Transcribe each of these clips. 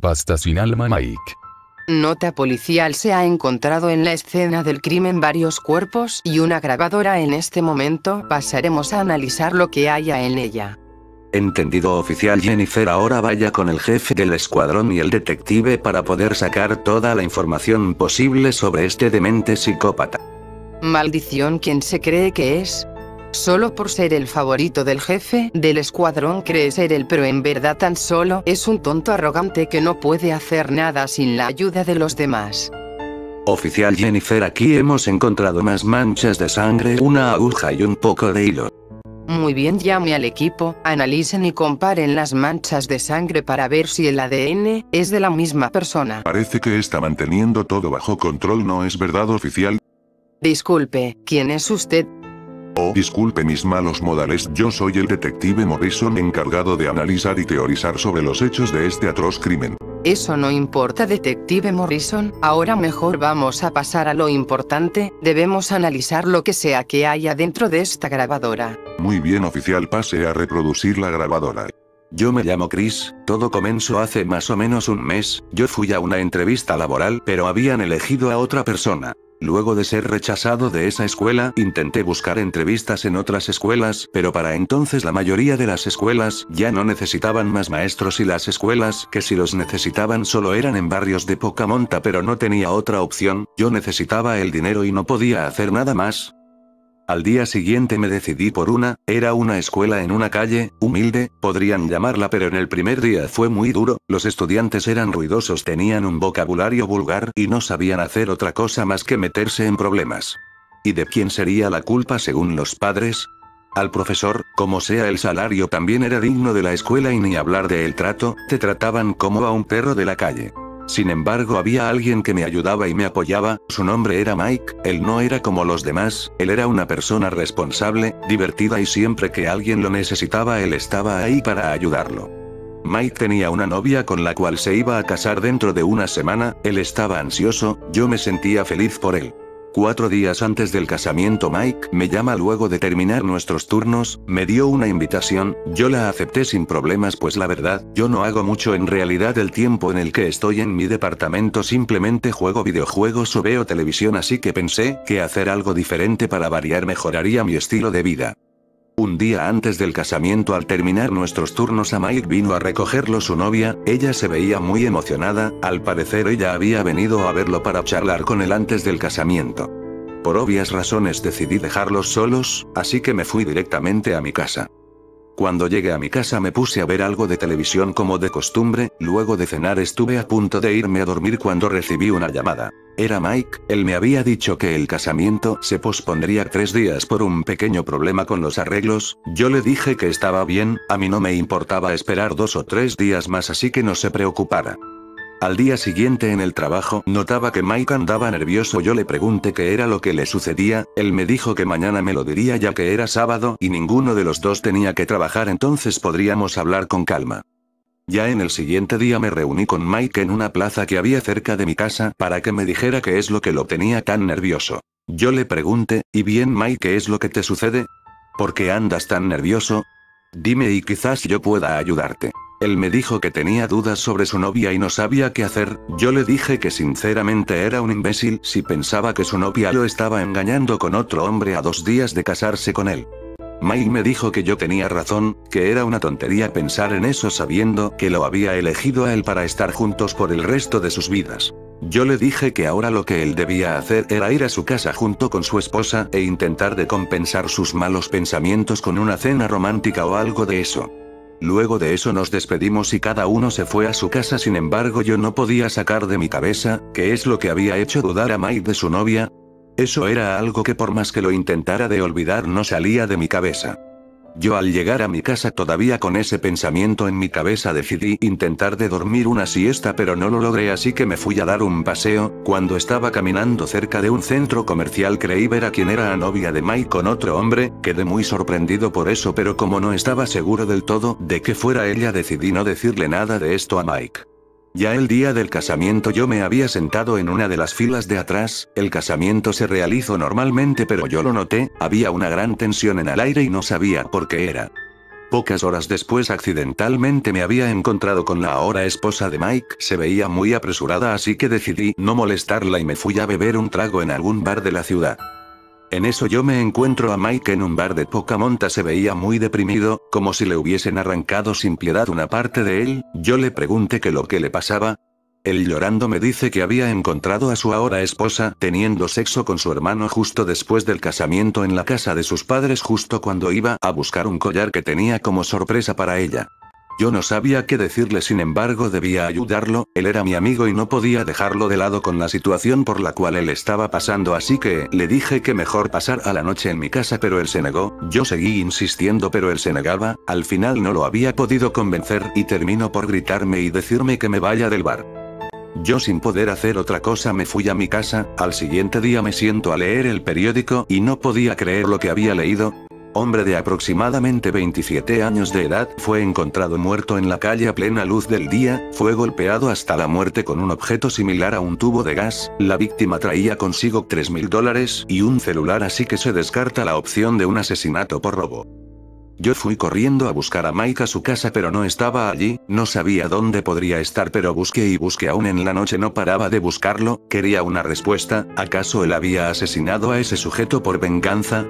creepypasta sin alma Mike. Nota policial: se ha encontrado en la escena del crimen varios cuerpos y una grabadora. En este momento pasaremos a analizar lo que haya en ella. Entendido, oficial Jennifer. Ahora vaya con el jefe del escuadrón y el detective para poder sacar toda la información posible sobre este demente psicópata. Maldición, ¿quién se cree que es? Solo por ser el favorito del jefe del escuadrón cree ser él, pero en verdad tan solo es un tonto arrogante que no puede hacer nada sin la ayuda de los demás. Oficial Jennifer, aquí hemos encontrado más manchas de sangre, una aguja y un poco de hilo. Muy bien, llame al equipo, analicen y comparen las manchas de sangre para ver si el ADN es de la misma persona. Parece que está manteniendo todo bajo control, ¿no es verdad, oficial? Disculpe, ¿quién es usted? Oh, disculpe mis malos modales, yo soy el detective Morrison, encargado de analizar y teorizar sobre los hechos de este atroz crimen. Eso no importa, detective Morrison, ahora mejor vamos a pasar a lo importante. Debemos analizar lo que sea que haya dentro de esta grabadora. Muy bien, oficial, pase a reproducir la grabadora. Yo me llamo Chris, todo comenzó hace más o menos un mes. Yo fui a una entrevista laboral, pero habían elegido a otra persona. Luego de ser rechazado de esa escuela, intenté buscar entrevistas en otras escuelas, pero para entonces la mayoría de las escuelas ya no necesitaban más maestros y las escuelas que si los necesitaban solo eran en barrios de poca monta, pero no tenía otra opción. Yo necesitaba el dinero y no podía hacer nada más. Al día siguiente me decidí por una. Era una escuela en una calle, humilde, podrían llamarla, pero en el primer día fue muy duro. Los estudiantes eran ruidosos, tenían un vocabulario vulgar y no sabían hacer otra cosa más que meterse en problemas. ¿Y de quién sería la culpa según los padres? Al profesor. Como sea, el salario también era digno de la escuela y ni hablar de el trato, te trataban como a un perro de la calle. Sin embargo, había alguien que me ayudaba y me apoyaba. Su nombre era Mike. Él no era como los demás, él era una persona responsable, divertida y siempre que alguien lo necesitaba él estaba ahí para ayudarlo. Mike tenía una novia con la cual se iba a casar dentro de una semana. Él estaba ansioso, yo me sentía feliz por él. 4 días antes del casamiento Mike me llama luego de terminar nuestros turnos, me dio una invitación, yo la acepté sin problemas, pues la verdad, yo no hago mucho en realidad. El tiempo en el que estoy en mi departamento simplemente juego videojuegos o veo televisión, así que pensé que hacer algo diferente para variar mejoraría mi estilo de vida. Un día antes del casamiento, al terminar nuestros turnos, a Mike vino a recogerlo su novia. Ella se veía muy emocionada, al parecer ella había venido a verlo para charlar con él antes del casamiento. Por obvias razones decidí dejarlos solos, así que me fui directamente a mi casa. Cuando llegué a mi casa me puse a ver algo de televisión como de costumbre. Luego de cenar estuve a punto de irme a dormir cuando recibí una llamada. Era Mike. Él me había dicho que el casamiento se pospondría 3 días por un pequeño problema con los arreglos. Yo le dije que estaba bien, a mí no me importaba esperar 2 o 3 días más, así que no se preocupara. Al día siguiente en el trabajo, notaba que Mike andaba nervioso. Yo le pregunté qué era lo que le sucedía, él me dijo que mañana me lo diría ya que era sábado y ninguno de los dos tenía que trabajar, entonces podríamos hablar con calma. Ya en el siguiente día me reuní con Mike en una plaza que había cerca de mi casa para que me dijera qué es lo que lo tenía tan nervioso. Yo le pregunté, ¿y bien Mike, qué es lo que te sucede? ¿Por qué andas tan nervioso? Dime y quizás yo pueda ayudarte. Él me dijo que tenía dudas sobre su novia y no sabía qué hacer. Yo le dije que sinceramente era un imbécil si pensaba que su novia lo estaba engañando con otro hombre a 2 días de casarse con él. Mike me dijo que yo tenía razón, que era una tontería pensar en eso sabiendo que lo había elegido a él para estar juntos por el resto de sus vidas. Yo le dije que ahora lo que él debía hacer era ir a su casa junto con su esposa e intentar de compensar sus malos pensamientos con una cena romántica o algo de eso. Luego de eso nos despedimos y cada uno se fue a su casa. Sin embargo, yo no podía sacar de mi cabeza qué es lo que había hecho dudar a Mike de su novia. Eso era algo que por más que lo intentara de olvidar no salía de mi cabeza. Yo al llegar a mi casa todavía con ese pensamiento en mi cabeza decidí intentar de dormir una siesta, pero no lo logré, así que me fui a dar un paseo. Cuando estaba caminando cerca de un centro comercial creí ver a quien era la novia de Mike con otro hombre. Quedé muy sorprendido por eso, pero como no estaba seguro del todo de que fuera ella decidí no decirle nada de esto a Mike. Ya el día del casamiento yo me había sentado en una de las filas de atrás. El casamiento se realizó normalmente, pero yo lo noté, había una gran tensión en el aire y no sabía por qué era. Pocas horas después accidentalmente me había encontrado con la ahora esposa de Mike, se veía muy apresurada así que decidí no molestarla y me fui a beber un trago en algún bar de la ciudad. En eso yo me encuentro a Mike en un bar de poca monta, se veía muy deprimido, como si le hubiesen arrancado sin piedad una parte de él. Yo le pregunté qué lo que le pasaba. Él llorando me dice que había encontrado a su ahora esposa teniendo sexo con su hermano justo después del casamiento en la casa de sus padres justo cuando iba a buscar un collar que tenía como sorpresa para ella. Yo no sabía qué decirle, sin embargo debía ayudarlo, él era mi amigo y no podía dejarlo de lado con la situación por la cual él estaba pasando, así que le dije que mejor pasara la noche en mi casa, pero él se negó. Yo seguí insistiendo pero él se negaba, al final no lo había podido convencer y terminó por gritarme y decirme que me vaya del bar. Yo sin poder hacer otra cosa me fui a mi casa. Al siguiente día me siento a leer el periódico y no podía creer lo que había leído. Hombre de aproximadamente 27 años de edad fue encontrado muerto en la calle a plena luz del día, fue golpeado hasta la muerte con un objeto similar a un tubo de gas, la víctima traía consigo $3.000 y un celular, así que se descarta la opción de un asesinato por robo. Yo fui corriendo a buscar a Mike a su casa pero no estaba allí, no sabía dónde podría estar pero busqué y busqué aún en la noche, no paraba de buscarlo, quería una respuesta. ¿Acaso él había asesinado a ese sujeto por venganza?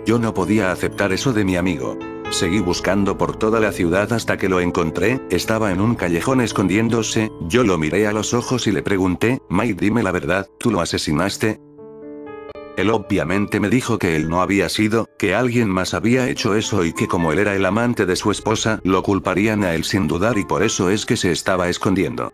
Yo no podía aceptar eso de mi amigo. Seguí buscando por toda la ciudad hasta que lo encontré, estaba en un callejón escondiéndose. Yo lo miré a los ojos y le pregunté, Mike, dime la verdad, ¿tú lo asesinaste? Él obviamente me dijo que él no había sido, que alguien más había hecho eso y que como él era el amante de su esposa, lo culparían a él sin dudar y por eso es que se estaba escondiendo.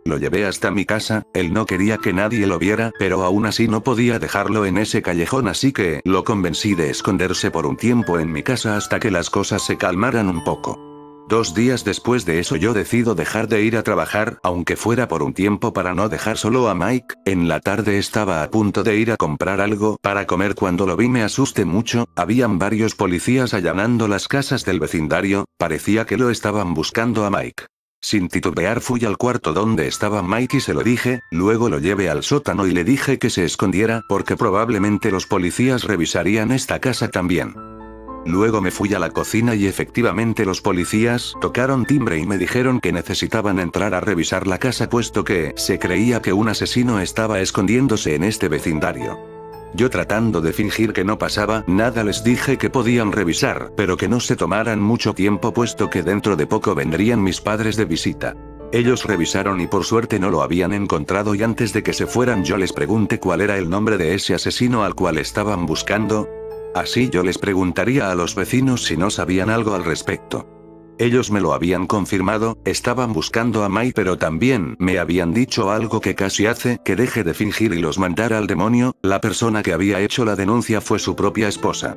Lo llevé hasta mi casa, él no quería que nadie lo viera, pero aún así no podía dejarlo en ese callejón, así que lo convencí de esconderse por un tiempo en mi casa hasta que las cosas se calmaran un poco. 2 días después de eso yo decido dejar de ir a trabajar, aunque fuera por un tiempo para no dejar solo a Mike. En la tarde estaba a punto de ir a comprar algo para comer cuando lo vi, me asusté mucho, habían varios policías allanando las casas del vecindario, parecía que lo estaban buscando a Mike. Sin titubear fui al cuarto donde estaba Mike y se lo dije, luego lo llevé al sótano y le dije que se escondiera porque probablemente los policías revisarían esta casa también. Luego me fui a la cocina y efectivamente los policías tocaron timbre y me dijeron que necesitaban entrar a revisar la casa puesto que se creía que un asesino estaba escondiéndose en este vecindario. Yo tratando de fingir que no pasaba nada les dije que podían revisar, pero que no se tomaran mucho tiempo puesto que dentro de poco vendrían mis padres de visita. Ellos revisaron y por suerte no lo habían encontrado y antes de que se fueran yo les pregunté cuál era el nombre de ese asesino al cual estaban buscando. Así yo les preguntaría a los vecinos si no sabían algo al respecto. Ellos me lo habían confirmado, estaban buscando a Mike pero también me habían dicho algo que casi hace que deje de fingir y los mandara al demonio. La persona que había hecho la denuncia fue su propia esposa.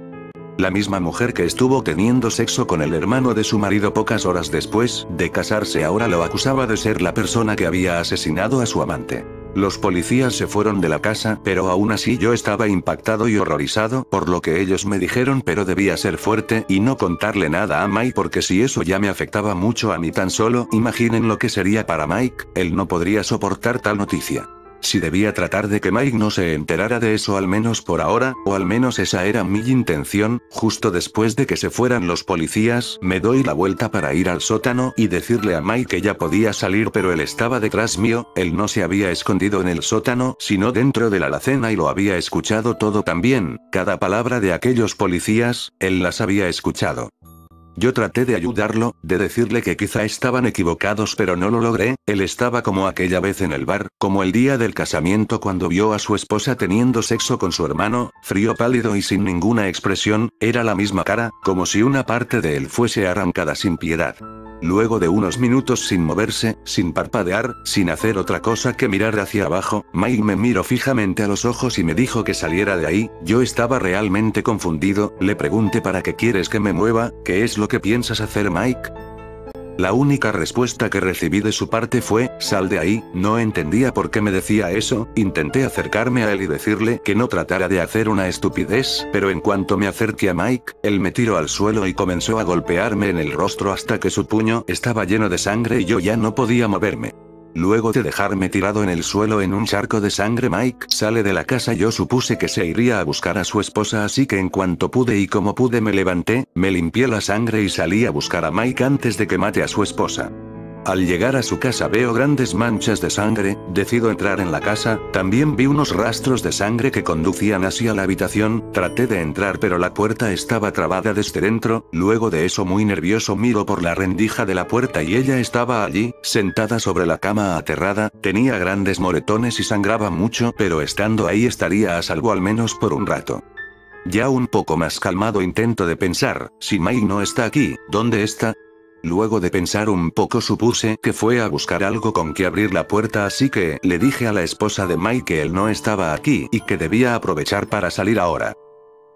La misma mujer que estuvo teniendo sexo con el hermano de su marido pocas horas después de casarse ahora lo acusaba de ser la persona que había asesinado a su amante. Los policías se fueron de la casa, pero aún así yo estaba impactado y horrorizado por lo que ellos me dijeron, pero debía ser fuerte y no contarle nada a Mike porque si eso ya me afectaba mucho a mí tan solo, imaginen lo que sería para Mike, él no podría soportar tal noticia. Si debía tratar de que Mike no se enterara de eso al menos por ahora, o al menos esa era mi intención. Justo después de que se fueran los policías, me doy la vuelta para ir al sótano y decirle a Mike que ya podía salir pero él estaba detrás mío, él no se había escondido en el sótano, sino dentro de la alacena y lo había escuchado todo también, cada palabra de aquellos policías, él las había escuchado. Yo traté de ayudarlo, de decirle que quizá estaban equivocados pero no lo logré, él estaba como aquella vez en el bar, como el día del casamiento cuando vio a su esposa teniendo sexo con su hermano, frío, pálido y sin ninguna expresión, era la misma cara, como si una parte de él fuese arrancada sin piedad. Luego de unos minutos sin moverse, sin parpadear, sin hacer otra cosa que mirar hacia abajo, Mike me miró fijamente a los ojos y me dijo que saliera de ahí. Yo estaba realmente confundido, le pregunté ¿para qué quieres que me mueva? ¿Qué es lo que piensas hacer, Mike? La única respuesta que recibí de su parte fue, sal de ahí. No entendía por qué me decía eso, intenté acercarme a él y decirle que no tratara de hacer una estupidez, pero en cuanto me acerqué a Mike, él me tiró al suelo y comenzó a golpearme en el rostro hasta que su puño estaba lleno de sangre y yo ya no podía moverme. Luego de dejarme tirado en el suelo en un charco de sangre, Mike sale de la casa. Yo supuse que se iría a buscar a su esposa, así que en cuanto pude y como pude me levanté, me limpié la sangre y salí a buscar a Mike antes de que mate a su esposa. Al llegar a su casa veo grandes manchas de sangre, decido entrar en la casa, también vi unos rastros de sangre que conducían hacia la habitación, traté de entrar pero la puerta estaba trabada desde dentro, luego de eso muy nervioso miro por la rendija de la puerta y ella estaba allí, sentada sobre la cama aterrada, tenía grandes moretones y sangraba mucho, pero estando ahí estaría a salvo al menos por un rato. Ya un poco más calmado intento de pensar, si Mike no está aquí, ¿dónde está? Luego de pensar un poco supuse que fue a buscar algo con que abrir la puerta, así que le dije a la esposa de Mike que él no estaba aquí y que debía aprovechar para salir ahora.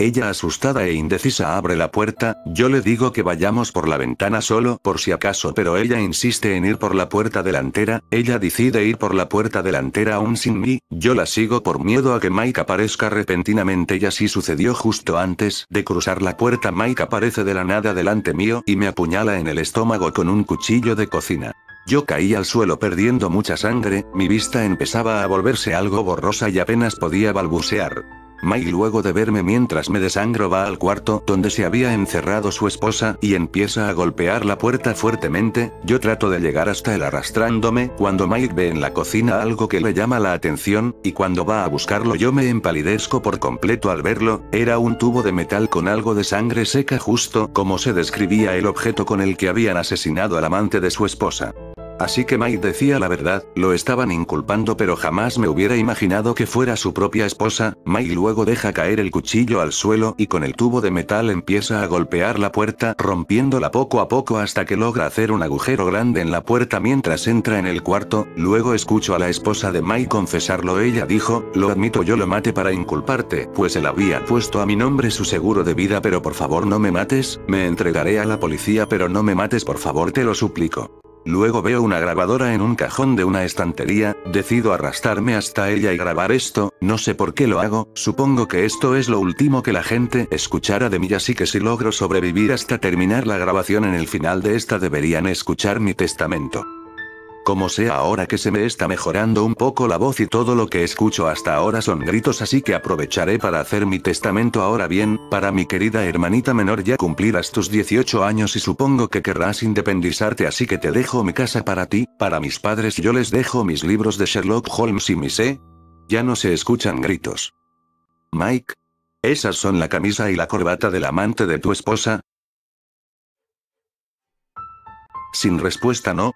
Ella asustada e indecisa abre la puerta, yo le digo que vayamos por la ventana solo por si acaso, pero ella insiste en ir por la puerta delantera, ella decide ir por la puerta delantera aún sin mí, yo la sigo por miedo a que Mike aparezca repentinamente y así sucedió justo antes de cruzar la puerta. Mike aparece de la nada delante mío y me apuñala en el estómago con un cuchillo de cocina. Yo caí al suelo perdiendo mucha sangre, mi vista empezaba a volverse algo borrosa y apenas podía balbucear. Mike, luego de verme mientras me desangro, va al cuarto donde se había encerrado su esposa y empieza a golpear la puerta fuertemente. Yo trato de llegar hasta él arrastrándome, cuando Mike ve en la cocina algo que le llama la atención, y cuando va a buscarlo yo me empalidezco por completo al verlo. Era un tubo de metal con algo de sangre seca, justo como se describía el objeto con el que habían asesinado al amante de su esposa. Así que Mike decía la verdad, lo estaban inculpando, pero jamás me hubiera imaginado que fuera su propia esposa. Mike luego deja caer el cuchillo al suelo y con el tubo de metal empieza a golpear la puerta, rompiéndola poco a poco hasta que logra hacer un agujero grande en la puerta mientras entra en el cuarto. Luego escucho a la esposa de Mike confesarlo. Ella dijo, lo admito, yo lo maté para inculparte, pues él había puesto a mi nombre su seguro de vida, pero por favor no me mates, me entregaré a la policía, pero no me mates, por favor, te lo suplico. Luego veo una grabadora en un cajón de una estantería, decido arrastrarme hasta ella y grabar esto, no sé por qué lo hago, supongo que esto es lo último que la gente escuchará de mí, así que si logro sobrevivir hasta terminar la grabación en el final de esta deberían escuchar mi testamento. Como sea, ahora que se me está mejorando un poco la voz y todo lo que escucho hasta ahora son gritos, así que aprovecharé para hacer mi testamento. Ahora bien, para mi querida hermanita menor, ya cumplirás tus 18 años y supongo que querrás independizarte, así que te dejo mi casa para ti, para mis padres yo les dejo mis libros de Sherlock Holmes y mis Ya no se escuchan gritos. Mike. ¿Esas son la camisa y la corbata del amante de tu esposa? Sin respuesta, no.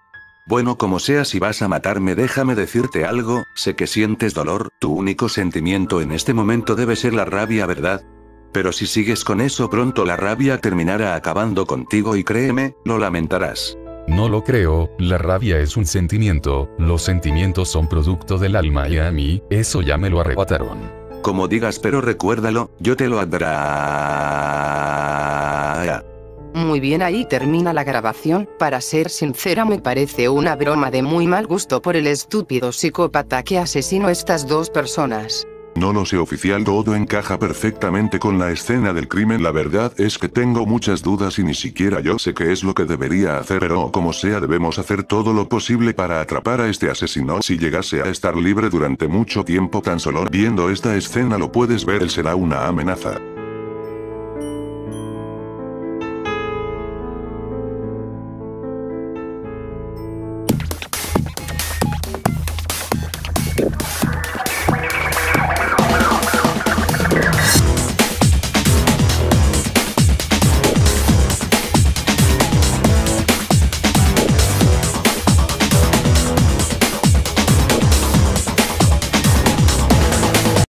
Bueno, como sea, si vas a matarme, déjame decirte algo, sé que sientes dolor, tu único sentimiento en este momento debe ser la rabia, ¿verdad? Pero si sigues con eso, pronto la rabia terminará acabando contigo y créeme, lo lamentarás. No lo creo, la rabia es un sentimiento, los sentimientos son producto del alma y a mí, eso ya me lo arrebataron. Como digas, pero recuérdalo, yo te lo advertiré. Muy bien, ahí termina la grabación. Para ser sincera, me parece una broma de muy mal gusto por el estúpido psicópata que asesinó a estas dos personas. No lo sé, oficial, todo encaja perfectamente con la escena del crimen. La verdad es que tengo muchas dudas y ni siquiera yo sé qué es lo que debería hacer, pero como sea debemos hacer todo lo posible para atrapar a este asesino. Si llegase a estar libre durante mucho tiempo, tan solo viendo esta escena lo puedes ver, él será una amenaza.